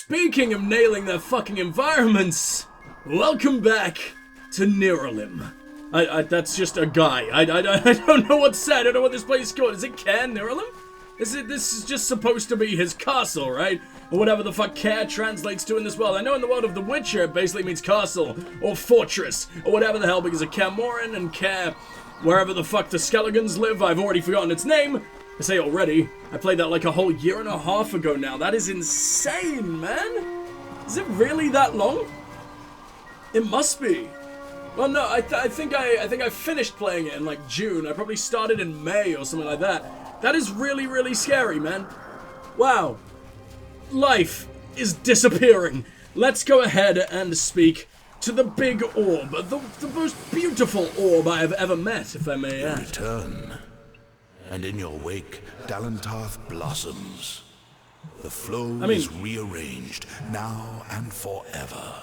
Speaking of nailing their fucking environments, welcome back to Niralim. That's just a guy. I don't know what's said. I don't know what this place is called. Is it Care Niralim? This is just supposed to be his castle, right? Or whatever the fuck care translates to in this world. I know in the world of The Witcher it basically means castle, or fortress, or whatever the hell, because of Kaer Morhen and Care, wherever the fuck the Skelegons live. I've already forgotten its name. I say already. I played that like a whole year and a half ago now. That is insane, man. Is it really that long? It must be. Well, no, I think I finished playing it in like June. I probably started in May or something like that. That is really, really scary, man. Wow. Life is disappearing. Let's go ahead and speak to the big orb. The most beautiful orb I have ever met, if I may ask. Return. And in your wake, Dalentarth blossoms. The flow is rearranged, now and forever.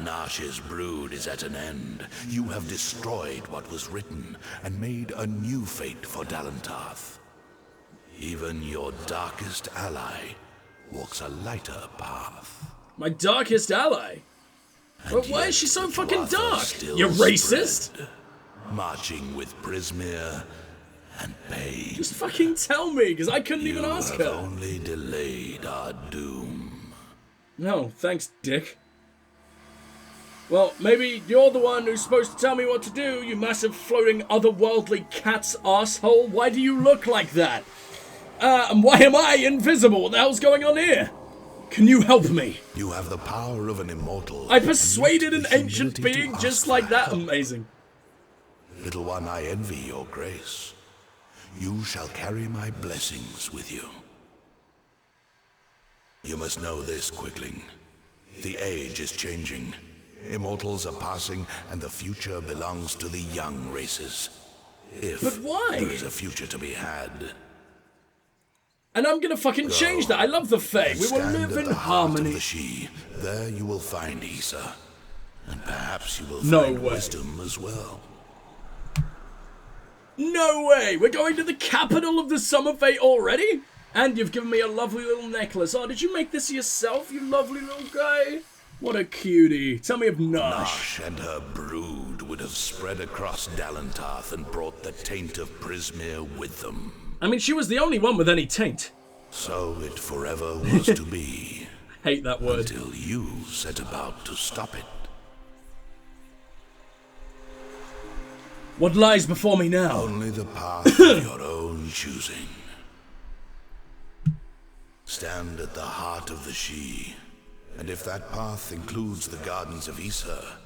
Nash's brood is at an end. You have destroyed what was written, and made a new fate for Dalentarth. Even your darkest ally walks a lighter path. My darkest ally? But why is she so fucking dark? You racist? Spread, marching with Prismir and pain. Just fucking tell me, because I couldn't even ask her. You have only delayed our doom. No, thanks, dick. Well, maybe you're the one who's supposed to tell me what to do, you massive floating otherworldly cat's asshole. Why do you look like that? And why am I invisible? What the hell's going on here? Can you help me? You have the power of an immortal. I persuaded an ancient being just like that. Amazing. Little one, I envy your grace. You shall carry my blessings with you. You must know this, Quickling. The age is changing. Immortals are passing, and the future belongs to the young races. But why? There is a future to be had. And I'm gonna fucking change that. I love the Fae. We will live in harmony. The She. There you will find Issa. And perhaps you will find wisdom as well. No way! We're going to the capital of the Summer Fae already? And you've given me a lovely little necklace. Oh, did you make this yourself, you lovely little guy? What a cutie. Tell me of Nash. Nash and her brood would have spread across Dalentarth and brought the taint of Prismir with them. I mean, she was the only one with any taint. So it forever was to be. Hate that word. Until you set about to stop it. What lies before me now? Only the path of your own choosing. Stand at the heart of the She, and if that path includes the gardens of Issa,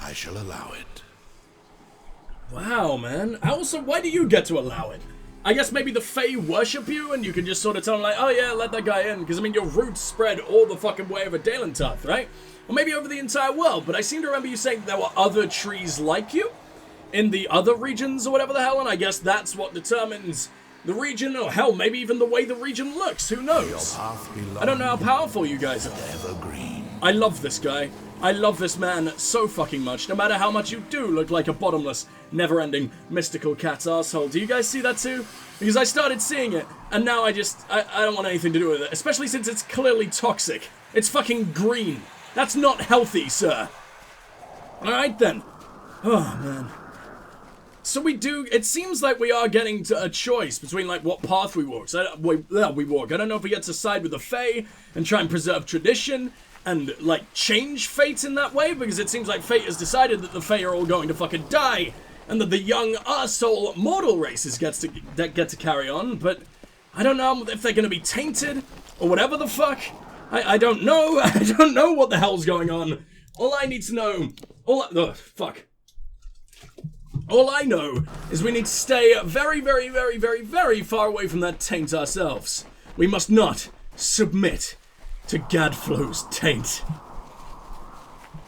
I shall allow it. Wow, man. Also, why do you get to allow it? I guess maybe the Fae worship you, and you can just sort of tell them like, oh yeah, let that guy in, because I mean, your roots spread all the fucking way over Dalentarth, right? Or maybe over the entire world, but I seem to remember you saying there were other trees like you in the other regions or whatever the hell, and I guess that's what determines the region, or hell, maybe even the way the region looks, who knows? I don't know how powerful you guys are. Evergreen. I love this guy. I love this man so fucking much, no matter how much you do look like a bottomless, never-ending, mystical cat's asshole. Do you guys see that too? Because I started seeing it, and now I don't want anything to do with it, especially since it's clearly toxic. It's fucking green. That's not healthy, sir. Alright then. Oh, man. So it seems like we are getting to a choice between, like, what path we walk. We walk. I don't know if we get to side with the Fae and try and preserve tradition and, like, change fate in that way, because it seems like fate has decided that the Fae are all going to fucking die, and that the young arsehole mortal races get to carry on, but I don't know if they're going to be tainted, or whatever the fuck. I don't know. I don't know what the hell's going on. All I need to know... All I know is we need to stay very, very, very, very, very far away from that taint ourselves. We must not submit to Gadflow's taint.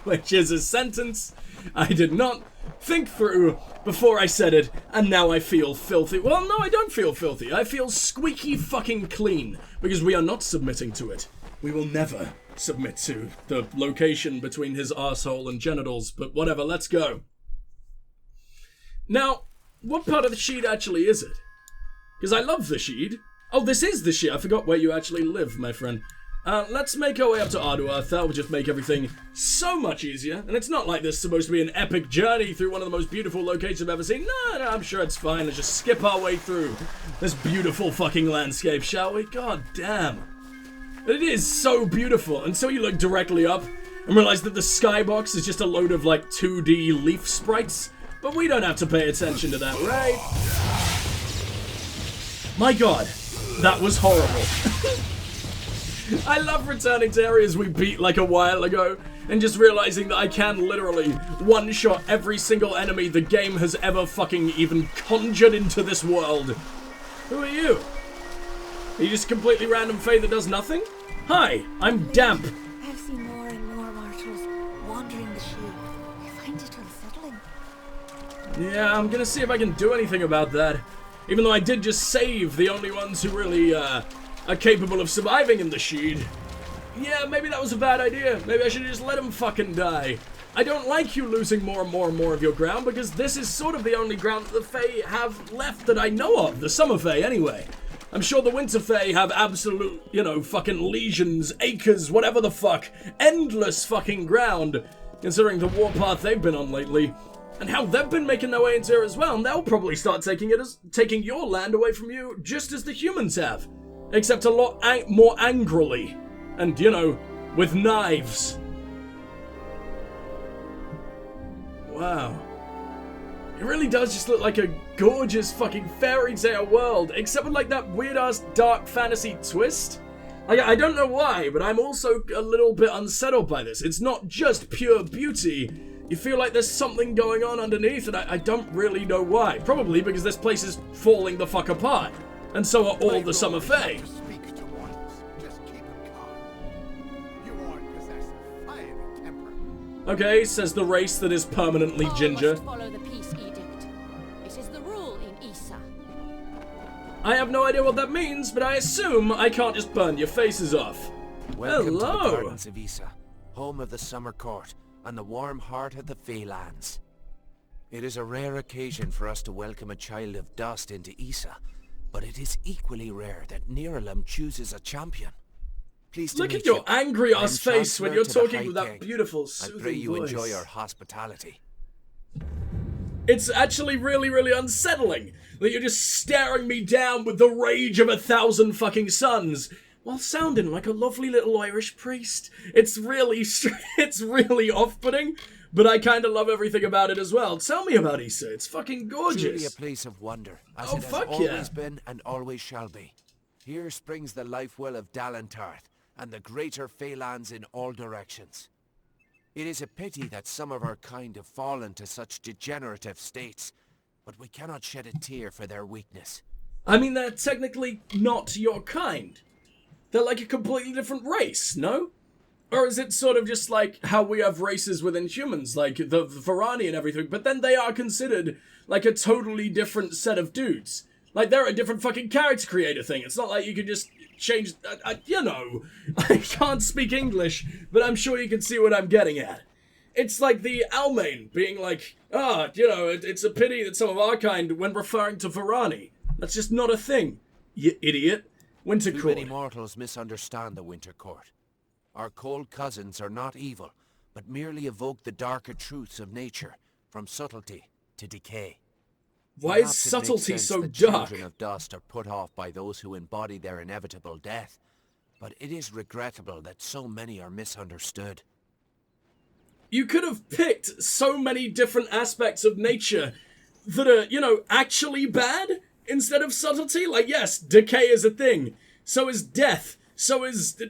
Which is a sentence I did not think through before I said it, and now I feel filthy. Well, no, I don't feel filthy. I feel squeaky fucking clean, because we are not submitting to it. We will never submit to the location between his arsehole and genitals, but whatever, let's go. Now, what part of the sheet actually is it? Because I love the sheet. Oh, this is the shit. I forgot where you actually live, my friend. Let's make our way up to Arduath. That will just make everything so much easier. And it's not like this is supposed to be an epic journey through one of the most beautiful locations I've ever seen. No, I'm sure it's fine. Let's just skip our way through this beautiful fucking landscape, shall we? God damn. It is so beautiful. Until you look directly up and realize that the skybox is just a load of, like, 2D leaf sprites. But we don't have to pay attention to that, right? My god, that was horrible. I love returning to areas we beat like a while ago and just realizing that I can literally one-shot every single enemy the game has ever fucking even conjured into this world. Who are you? Are you just completely random fae that does nothing? Hi, I'm Damp. I've seen more and more mortals wandering the shade. I find it unsettling. Yeah, I'm gonna see if I can do anything about that. Even though I did just save the only ones who really, are capable of surviving in the Sheed. Yeah, maybe that was a bad idea. Maybe I should just let him fucking die. I don't like you losing more and more and more of your ground, because this is sort of the only ground that the Fae have left that I know of. The Summer Fae, anyway. I'm sure the Winter Fae have absolute, you know, fucking legions, acres, whatever the fuck. Endless fucking ground, considering the warpath they've been on lately. And how they've been making their way into here as well, and they'll probably start taking your land away from you, just as the humans have. Except a lot more angrily. And, you know, with knives. Wow. It really does just look like a gorgeous fucking fairy tale world, except with like that weird-ass dark fantasy twist. Like, I don't know why, but I'm also a little bit unsettled by this. It's not just pure beauty. You feel like there's something going on underneath, and I don't really know why. Probably because this place is falling the fuck apart. And so are all the Summer Fae. Okay, says the race that is permanently ginger. Follow the peace edict. It is the rule in Issa. I have no idea what that means, but I assume I can't just burn your faces off. Welcome Hello. to the Gardens of Issa, home of the Summer Court and the warm heart of the Feylands. It is a rare occasion for us to welcome a child of dust into Issa, but it is equally rare that Nearlem chooses a champion. Pleased to Look meet at your you. angry I am ass face when Chancellor you're to the talking High with that King. beautiful, I soothing pray you voice. enjoy your hospitality. It's actually really, really unsettling that you're just staring me down with the rage of 1,000 fucking suns while sounding like a lovely little Irish priest. It's really off-putting, but I kind of love everything about it as well. Tell me about Issa. It's fucking gorgeous. Truly a place of wonder, as it has fuck always yeah. been and always shall be. Here springs the life well of Dalentarth and the greater Feylands in all directions. It is a pity that some of our kind have fallen to such degenerative states, but we cannot shed a tear for their weakness. I mean, they're technically not your kind. They're like a completely different race, no? Or is it sort of just like how we have races within humans, like the Varani and everything, but then they are considered like a totally different set of dudes? Like, they're a different fucking character creator thing. It's not like you can just change, you know, I can't speak English, but I'm sure you can see what I'm getting at. It's like the Almain being like, you know, it's a pity that some of our kind, when referring to Varani, that's just not a thing, you idiot. Winter Too Court. many mortals misunderstand the Winter Court. Our cold cousins are not evil, but merely evoke the darker truths of nature, from subtlety to decay. Why is Perhaps it makes subtlety sense so that dark? Children of dust are put off by those who embody their inevitable death, but it is regrettable that so many are misunderstood. You could have picked so many different aspects of nature that are, you know, actually bad instead of subtlety. Like, yes, decay is a thing. So is death. So is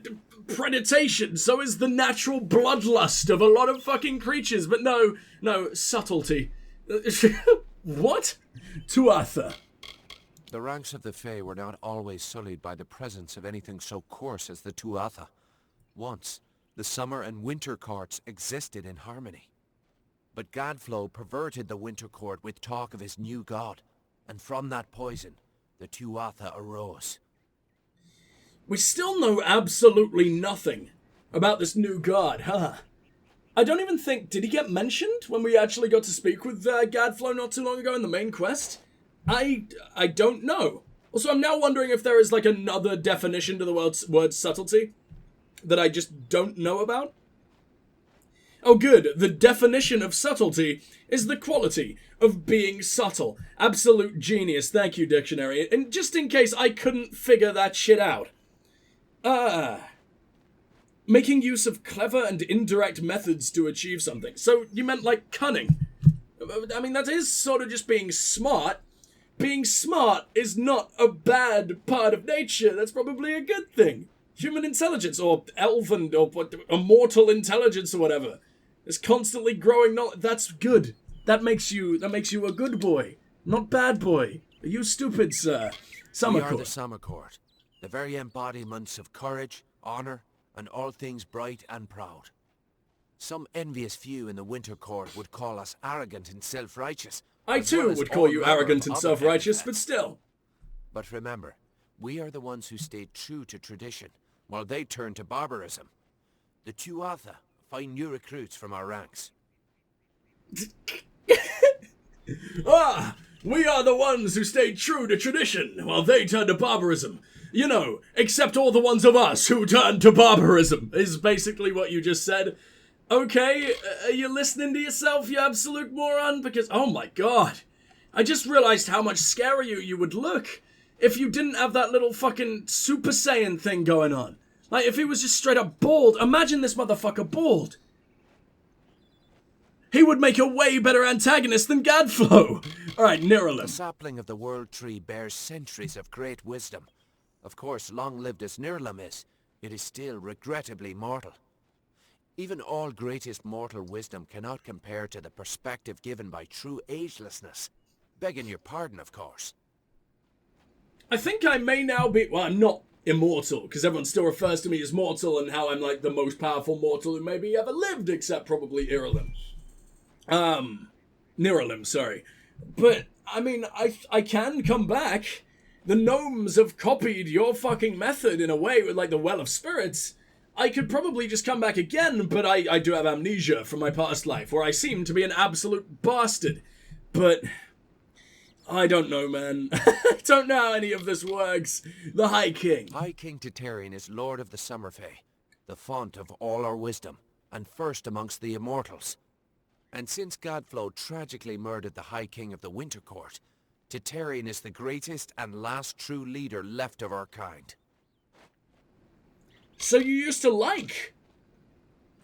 predation. So is the natural bloodlust of a lot of fucking creatures. But no, subtlety. What? Tuatha. The ranks of the Fae were not always sullied by the presence of anything so coarse as the Tuatha. Once, the summer and winter courts existed in harmony. But Gadflow perverted the winter court with talk of his new god, and from that poison, the Tuatha arose. We still know absolutely nothing about this new god, huh? I don't even think, did he get mentioned when we actually got to speak with Gadflow not too long ago in the main quest? I don't know. Also, I'm now wondering if there is, like, another definition to the word subtlety that I just don't know about. Oh, good. The definition of subtlety is the quality of being subtle. Absolute genius. Thank you, dictionary. And just in case I couldn't figure that shit out. Making use of clever and indirect methods to achieve something. So, you meant, like, cunning. I mean, that is sort of just being smart. Being smart is not a bad part of nature. That's probably a good thing. Human intelligence, or elven, or immortal intelligence, or whatever, is constantly growing knowledge. That's good. That makes you a good boy, not bad boy. Are you stupid, sir? Summer We are Court. the Summer Court, the very embodiments of courage, honor, and all things bright and proud. Some envious few in the Winter Court would call us arrogant and self-righteous. I as well too as would all call you manner arrogant of and other self-righteous, but epithets. still. But remember, we are the ones who stayed true to tradition, while they turned to barbarism. The Tuatha find new recruits from our ranks. Ah, we are the ones who stayed true to tradition, while they turned to barbarism. You know, except all the ones of us who turned to barbarism, is basically what you just said. Okay, are you listening to yourself, you absolute moron? Because, oh my god, I just realized how much scarier you would look if you didn't have that little fucking Super Saiyan thing going on. Like, if he was just straight up bald, imagine this motherfucker bald. He would make a way better antagonist than Gadflow. Alright, The Niralim. sapling of the World Tree bears centuries of great wisdom. Of course, long-lived as Nirlam is, it is still regrettably mortal. Even all greatest mortal wisdom cannot compare to the perspective given by true agelessness. Begging your pardon, of course. I think I may now be... Well, I'm not immortal, because everyone still refers to me as mortal and how I'm, like, the most powerful mortal who maybe ever lived, except probably Iralim. Niralim, sorry. But, I mean, I can come back. The gnomes have copied your fucking method in a way with, like, the Well of Spirits. I could probably just come back again, but I do have amnesia from my past life, where I seem to be an absolute bastard. But... I don't know, man. I don't know how any of this works. The High King. High King Titarian is Lord of the Summerfey, the font of all our wisdom, and first amongst the immortals. And since Gadflow tragically murdered the High King of the Winter Court, Titarian is the greatest and last true leader left of our kind. So you used to like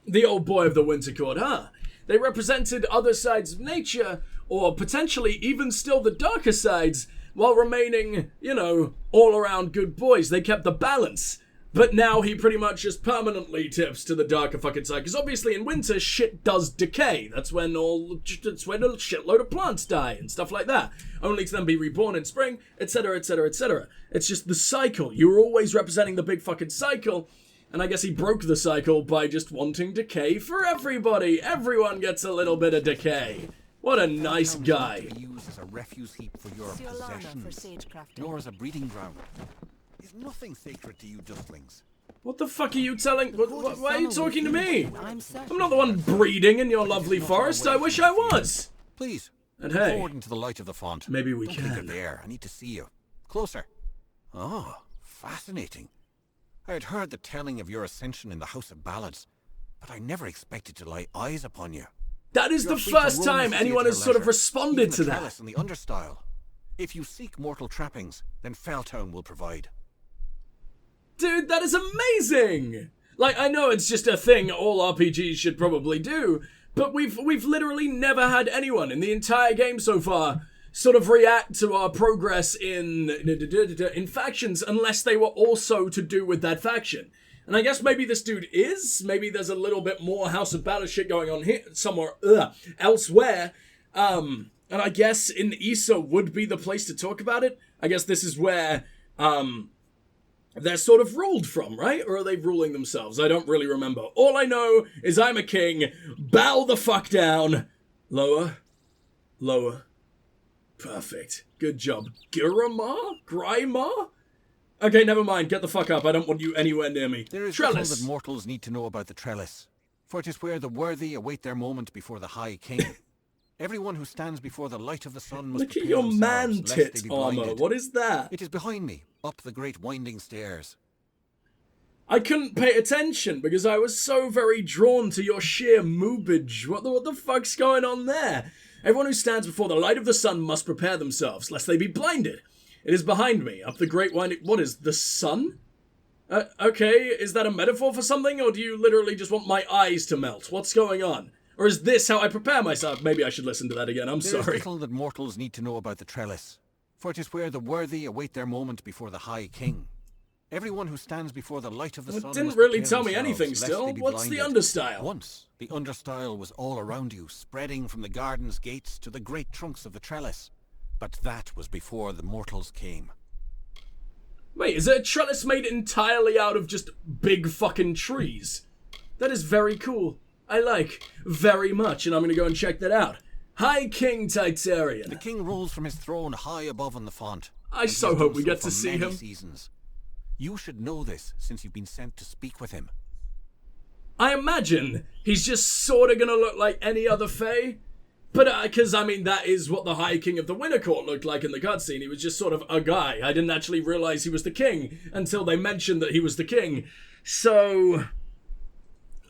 the old boy of the Winter Court, huh? They represented other sides of nature, or potentially even still the darker sides, while remaining, you know, all-around good boys. They kept the balance. But now he pretty much just permanently tips to the darker fucking side. Because obviously in winter, shit does decay. That's when a shitload of plants die and stuff like that. Only to then be reborn in spring, etc, etc, etc. It's just the cycle. You were always representing the big fucking cycle. And I guess he broke the cycle by just wanting decay for everybody. Everyone gets a little bit of decay. What a nice guy. To be used as a refuse heap for your Siolana for possessions, sage crafting. nor as a breeding ground. Is nothing sacred to you, dustlings? What the fuck are you telling? Why are you talking to me? I'm certain. I'm not the one breeding in your lovely forest. I wish I was. Please, And come hey, forward into the light of the font. maybe we Don't linger can. there. I need to see you. Closer. Oh, fascinating. I had heard the telling of your ascension in the House of Ballads, but I never expected to lay eyes upon you. That is You're the free to first roam time the anyone theatre has sort of leisure, responded even to the that. trellis and the understyle. If you seek mortal trappings, then Felltown will provide. Dude, that is amazing! Like, I know it's just a thing all RPGs should probably do, but we've literally never had anyone in the entire game so far sort of react to our progress in factions unless they were also to do with that faction. And I guess maybe this dude is. Maybe there's a little bit more House of Battle shit going on here somewhere elsewhere. And I guess in Issa would be the place to talk about it. I guess this is where they're sort of ruled from, right? Or are they ruling themselves? I don't really remember. All I know is I'm a king. Bow the fuck down. Lower. Lower. Perfect. Good job. Grimar? Okay, never mind. Get the fuck up. I don't want you anywhere near me. There is little Trellis. that mortals need to know about the trellis, for it is where the worthy await their moment before the High King. Everyone who stands before the light of the sun must Look at prepare your themselves, man lest they tit be armor. blinded. What is that? It is behind me, up the great winding stairs. I couldn't pay attention because I was so very drawn to your sheer moobage. What the fuck's going on there? Everyone who stands before the light of the sun must prepare themselves, lest they be blinded. It is behind me, up the great winding... What is, the sun? Okay, is that a metaphor for something, or do you literally just want my eyes to melt? What's going on? Or is this how I prepare myself? Maybe I should listen to that again, I'm There is sorry. little that mortals need to know about the trellis, for it is where the worthy await their moment before the High King. Everyone who stands before the light of the sun It didn't must really prepare tell me themselves, anything lest still. they be What's the blinded. understyle? Once, the understyle was all around you, spreading from the garden's gates to the great trunks of the trellis. But that was before the mortals came. Wait, is it a trellis made entirely out of just big fucking trees? That is very cool. I like very much, and I'm gonna go and check that out. High King Titarian. The king rules from his throne high above on the font. I and he so has hope done we so get to for see many him. seasons. You should know this, since you've been sent to speak with him. I imagine he's just sorta gonna look like any other Fae. But, because, I mean, that is what the High King of the Winter Court looked like in the cutscene. He was just sort of a guy. I didn't actually realize he was the king until they mentioned that he was the king. So,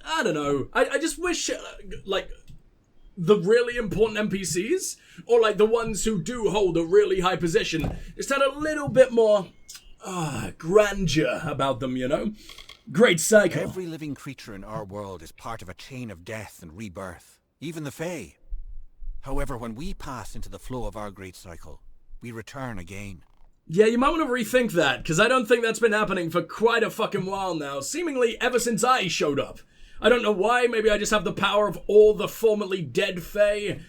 I don't know. I just wish, like, the really important NPCs, or, like, the ones who do hold a really high position, just had a little bit more, grandeur about them, you know? Great cycle. Every living creature in our world is part of a chain of death and rebirth, even the Fae. However, when we pass into the flow of our great cycle, we return again. Yeah, you might want to rethink that, because I don't think that's been happening for quite a fucking while now, seemingly ever since I showed up. I don't know why, maybe I just have the power of all the formerly dead Fae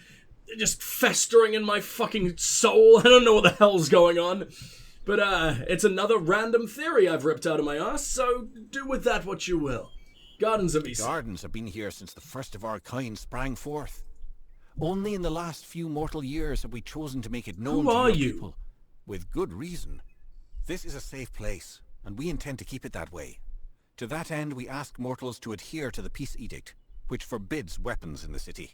just festering in my fucking soul. I don't know what the hell's going on. But, it's another random theory I've ripped out of my ass, so do with that what you will. Gardens of East. Gardens have been here since the first of our kind sprang forth. Only in the last few mortal years have we chosen to make it known Who to are your you? people. With good reason. This is a safe place, and we intend to keep it that way. To that end, we ask mortals to adhere to the Peace Edict, which forbids weapons in the city.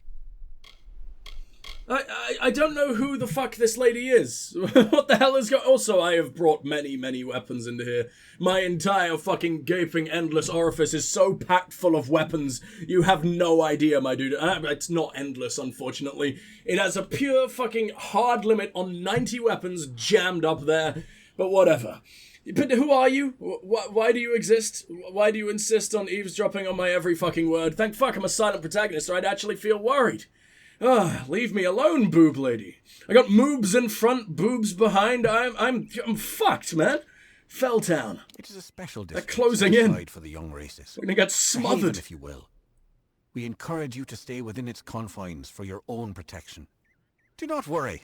I don't know who the fuck this lady is. What the hell is going... Also, I have brought many weapons into here. My entire fucking gaping endless orifice is so packed full of weapons, you have no idea, my dude. It's not endless, unfortunately. It has a pure fucking hard limit on 90 weapons jammed up there. But whatever. But who are you? Why do you exist? Why do you insist on eavesdropping on my every fucking word? Thank fuck I'm a silent protagonist, or I'd actually feel worried. Leave me alone, boob lady. I got moobs in front, boobs behind. I'm fucked, man. Felltown. It is a special They're district closing in. aside for the young races. We're gonna get A smothered. haven, if you will. We encourage you to stay within its confines for your own protection. Do not worry.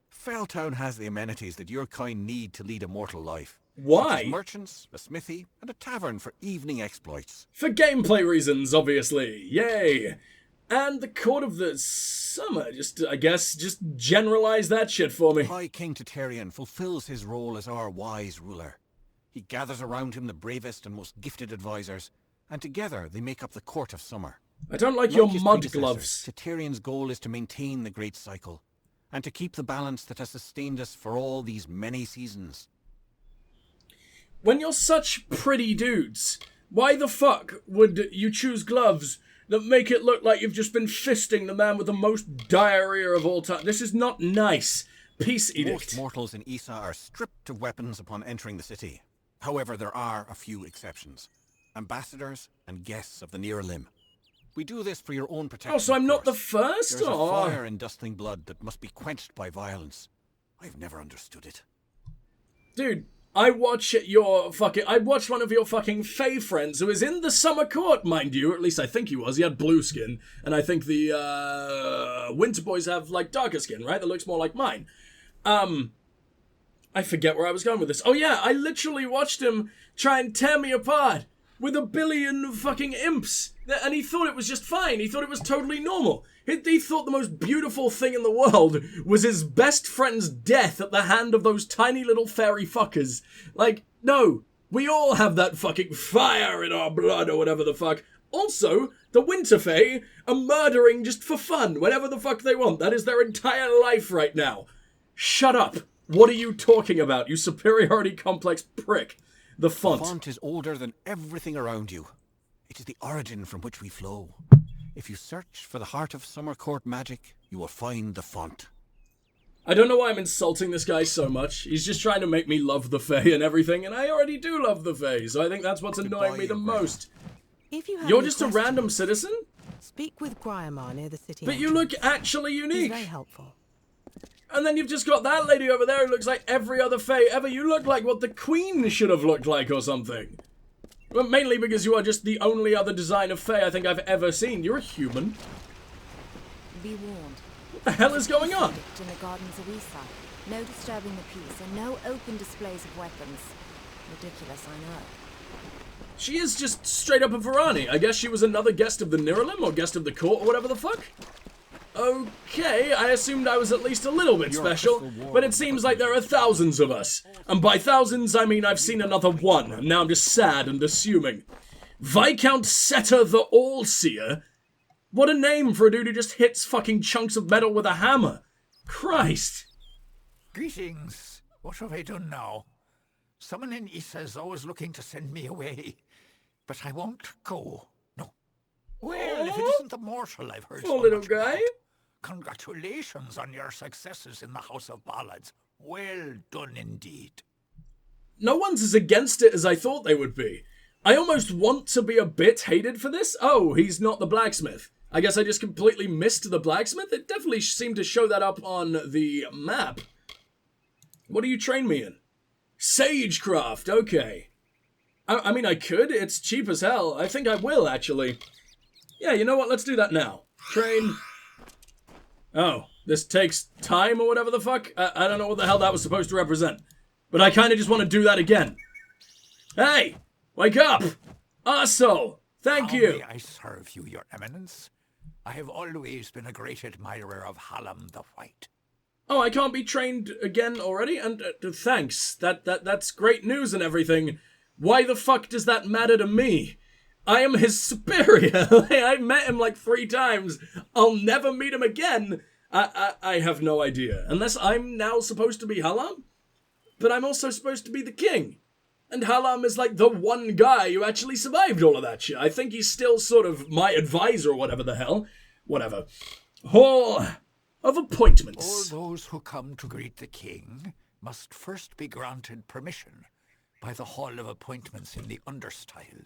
Felltown has the amenities that your kind need to lead a mortal life. Such Why? as merchants, a smithy, and a tavern for evening exploits. For gameplay reasons, obviously. Yay. And the Court of the Summer. I guess, just generalize that shit for me. High King Titarian fulfills his role as our wise ruler. He gathers around him the bravest and most gifted advisors, and together they make up the Court of Summer. I don't like your his mud predecessors, gloves. Titarian's goal is to maintain the great cycle, and to keep the balance that has sustained us for all these many seasons. When you're such pretty dudes, why the fuck would you choose gloves that make it look like you've just been fisting the man with the most diarrhea of all time? This is not nice. Peace Edict. Most mortals in Issa are stripped of weapons upon entering the city. However, there are a few exceptions. Ambassadors and guests of the Near Limb. We do this for your own protection. Oh, so I'm of not the course. first? There's a Aw. fire in dustling blood that must be quenched by violence. I've never understood it. Dude, I watched one of your fucking Fae friends who was in the Summer Court, mind you. At least I think he was. He had blue skin. And I think the, Winter Boys have, like, darker skin, right? That looks more like mine. I forget where I was going with this. Oh yeah, I literally watched him try and tear me apart with a billion fucking imps. And he thought it was just fine. He thought it was totally normal. He thought the most beautiful thing in the world was his best friend's death at the hand of those tiny little fairy fuckers. Like, no. We all have that fucking fire in our blood or whatever the fuck. Also, the Winter Fae are murdering just for fun, whenever the fuck they want. That is their entire life right now. Shut up. What are you talking about, you superiority complex prick? The font. The font is older than everything around you. It is the origin from which we flow. If you search for the heart of Summer Court magic, you will find the font. I don't know why I'm insulting this guy so much. He's just trying to make me love the Fae and everything, and I already do love the Fae, so I think that's what's annoying me the most. If you have You're any just a random citizen? Speak with Gryamar near the city. But you look actually unique. He's very helpful. And then you've just got that lady over there who looks like every other Fae ever. You look like what the Queen should have looked like or something. Well, mainly because you are just the only other design of Fae I think I've ever seen. You're a human. Be warned. What the hell is going on? In the gardens of Isa. No disturbing the peace and no open displays of weapons. Ridiculous, I know. She is just straight up a Varani. I guess she was another guest of the Niralim or guest of the court or whatever the fuck. Okay, I assumed I was at least a little bit special, but it seems like there are thousands of us. And by thousands, I mean I've seen another one, and now I'm just sad and assuming. Viscount Setter the All-Seer? What a name for a dude who just hits fucking chunks of metal with a hammer. Christ. Greetings. What have I done now? Someone in Isa is always looking to send me away, but I won't go. No. Well, if it isn't the mortal I've heard so little much guy. about. Congratulations on your successes in the House of Ballads. Well done indeed. No one's as against it as I thought they would be. I almost want to be a bit hated for this. Oh, he's not the blacksmith. I guess I just completely missed the blacksmith. It definitely seemed to show that up on the map. What do you train me in? Sagecraft, okay. I mean, I could. It's cheap as hell. I think I will, actually. Yeah, you know what? Let's do that now. Train. Oh, this takes time or whatever the fuck? I don't know what the hell that was supposed to represent. But I kind of just want to do that again. Hey! Wake up! Arsehole! Thank you! How may I serve you, your eminence? I have always been a great admirer of Hallam the White. Oh, I can't be trained again already? And thanks. That's great news and everything. Why the fuck does that matter to me? I am his superior. I met him like 3 times. I'll never meet him again. I have no idea. Unless I'm now supposed to be Hallam? But I'm also supposed to be the king. And Hallam is like the one guy who actually survived all of that shit. I think he's still sort of my advisor or whatever the hell. Whatever. Hall of Appointments. All those who come to greet the king must first be granted permission by the Hall of Appointments in the Understyle.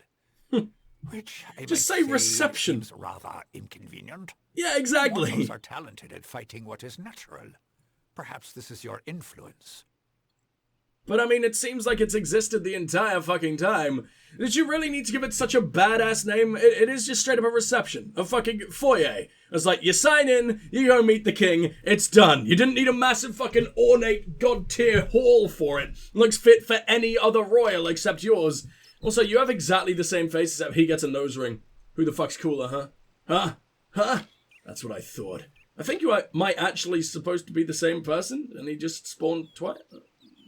Which I just might say reception. Seems rather inconvenient. Yeah, exactly. Mortals are talented at fighting what is natural. Perhaps this is your influence. But I mean, it seems like it's existed the entire fucking time. Did you really need to give it such a badass name? It is just straight up a reception. A fucking foyer. It's like, you sign in, you go meet the king, it's done. You didn't need a massive fucking ornate god-tier hall for it. Looks fit for any other royal except yours. Also, you have exactly the same face except he gets a nose ring. Who the fuck's cooler, huh? Huh? Huh? That's what I thought. I think you might actually supposed to be the same person, and he just spawned twice.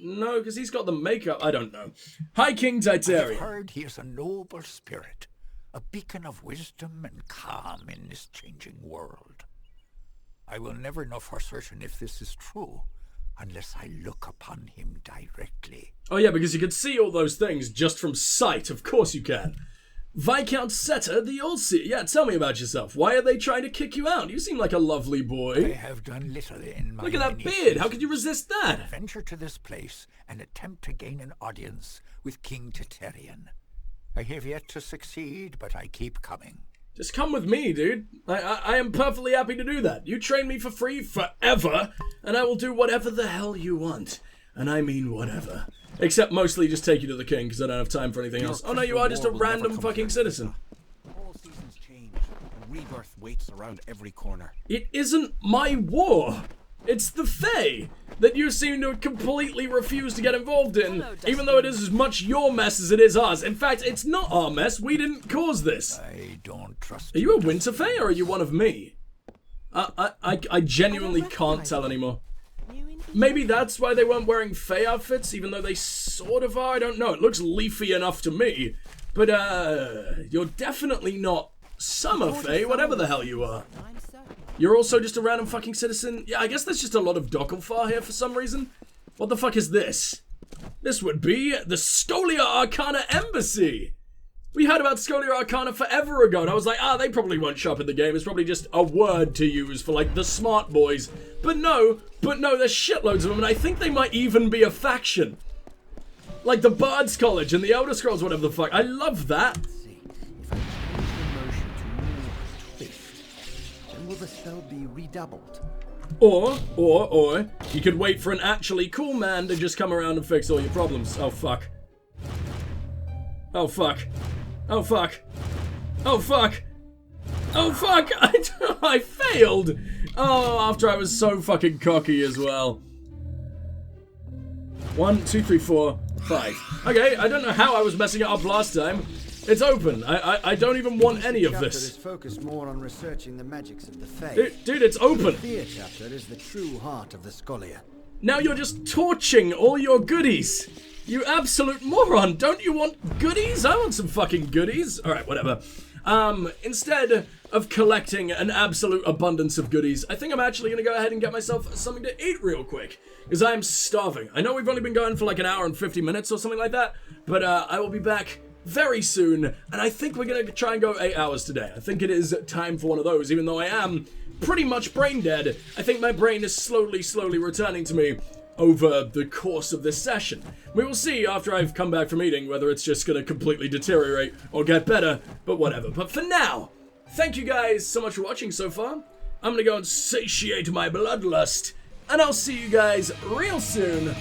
No, because he's got the makeup. I don't know. Hi, King Titarian. I've heard he is a noble spirit, a beacon of wisdom and calm in this changing world. I will never know for certain if this is true, unless I look upon him directly. Oh yeah, because you can see all those things just from sight. Of course you can. Viscount Setter the All-Seer. Yeah, tell me about yourself. Why are they trying to kick you out? You seem like a lovely boy. I have done little in my Look at that beard. How could you resist that? Venture to this place and attempt to gain an audience with King Titarian. I have yet to succeed, but I keep coming. Just come with me, dude. I am perfectly happy to do that. You train me for free forever, and I will do whatever the hell you want. And I mean whatever. Except mostly just take you to the king, because I don't have time for anything else. Oh no, you are just a random fucking citizen. All seasons change, and rebirth waits around every corner. It isn't my war. It's the Fae that you seem to completely refuse to get involved in, even though it is as much your mess as it is ours. In fact, it's not our mess. We didn't cause this. I don't trust Are you a Winter Fae, or are you one of me? I genuinely can't tell anymore. Maybe that's why they weren't wearing Fae outfits, even though they sort of are. I don't know. It looks leafy enough to me. But, you're definitely not Summer Fae, whatever the hell you are. You're also just a random fucking citizen. Yeah, I guess there's just a lot of Dokkalfar here for some reason. What the fuck is this? This would be the Scholia Arcana Embassy. We heard about Scholia Arcana forever ago, and I was like, they probably won't show up in the game. It's probably just a word to use for, like, the smart boys. But no, there's shitloads of them, and I think they might even be a faction. Like the Bard's College and the Elder Scrolls, whatever the fuck. I love that. If I change the motion to more twist, then will the spell be redoubled? Or, you could wait for an actually cool man to just come around and fix all your problems. Oh, fuck. Oh, fuck. Oh, fuck. Oh, fuck. Oh, fuck. I failed. Oh, after I was so fucking cocky as well. 1, 2, 3, 4, 5. Okay, I don't know how I was messing it up last time. It's open. I don't even want any of this. Is focused more on researching the magics of the Fae. Dude, it's open. The Fear chapter is the true heart of the Scholia. Now you're just torching all your goodies. You absolute moron. Don't you want goodies? I want some fucking goodies. Alright, whatever. Instead of collecting an absolute abundance of goodies, I think I'm actually going to go ahead and get myself something to eat real quick. Because I am starving. I know we've only been going for like an hour and 50 minutes or something like that. But I will be back very soon. And I think we're going to try and go 8 hours today. I think it is time for one of those. Even though I am pretty much brain dead, I think my brain is slowly returning to me over the course of this session. We will see after I've come back from eating whether it's just going to completely deteriorate or get better, but whatever. But for now, thank you guys so much for watching so far. I'm going to go and satiate my bloodlust, and I'll see you guys real soon.